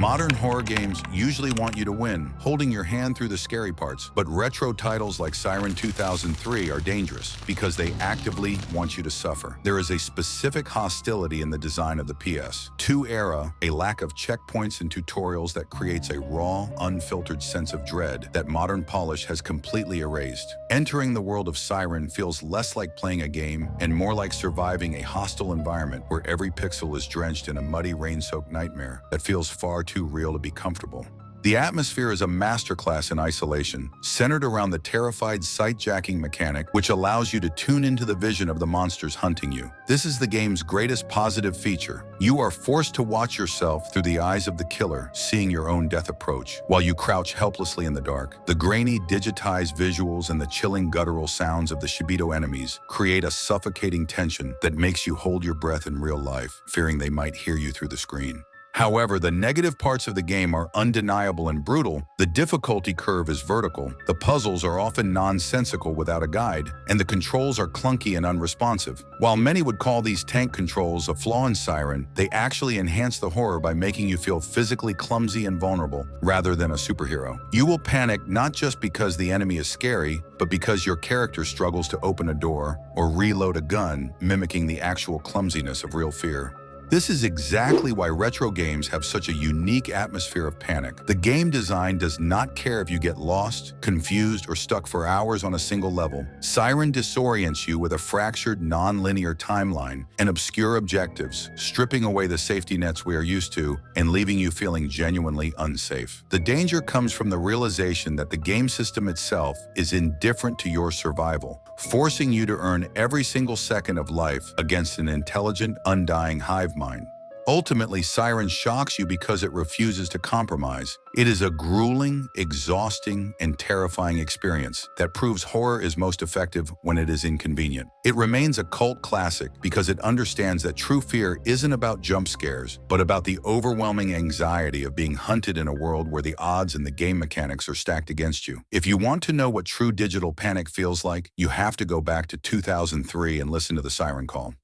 Modern horror games usually want you to win, holding your hand through the scary parts, but retro titles like Siren 2003 are dangerous because they actively want you to suffer. There is a specific hostility in the design of the PS2 era, a lack of checkpoints and tutorials that creates a raw, unfiltered sense of dread that modern polish has completely erased. Entering the world of Siren feels less like playing a game and more like surviving a hostile environment where every pixel is drenched in a muddy, rain-soaked nightmare that feels far too real to be comfortable. The atmosphere is a masterclass in isolation, centered around the terrified sight-jacking mechanic, which allows you to tune into the vision of the monsters hunting you. This is the game's greatest positive feature. You are forced to watch yourself through the eyes of the killer, seeing your own death approach, while you crouch helplessly in the dark. The grainy, digitized visuals and the chilling guttural sounds of the Shibito enemies create a suffocating tension that makes you hold your breath in real life, fearing they might hear you through the screen. However, the negative parts of the game are undeniable and brutal. The difficulty curve is vertical, the puzzles are often nonsensical without a guide, and the controls are clunky and unresponsive. While many would call these tank controls a flaw in Siren, they actually enhance the horror by making you feel physically clumsy and vulnerable, rather than a superhero. You will panic not just because the enemy is scary, but because your character struggles to open a door or reload a gun, mimicking the actual clumsiness of real fear. This is exactly why retro games have such a unique atmosphere of panic. The game design does not care if you get lost, confused, or stuck for hours on a single level. Siren disorients you with a fractured, non-linear timeline and obscure objectives, stripping away the safety nets we are used to and leaving you feeling genuinely unsafe. The danger comes from the realization that the game system itself is indifferent to your survival, forcing you to earn every single second of life against an intelligent, undying hive mind. Ultimately, Siren shocks you because it refuses to compromise. It is a grueling, exhausting, and terrifying experience that proves horror is most effective when it is inconvenient. It remains a cult classic because it understands that true fear isn't about jump scares, but about the overwhelming anxiety of being hunted in a world where the odds and the game mechanics are stacked against you. If you want to know what true digital panic feels like, you have to go back to 2003 and listen to the Siren Call.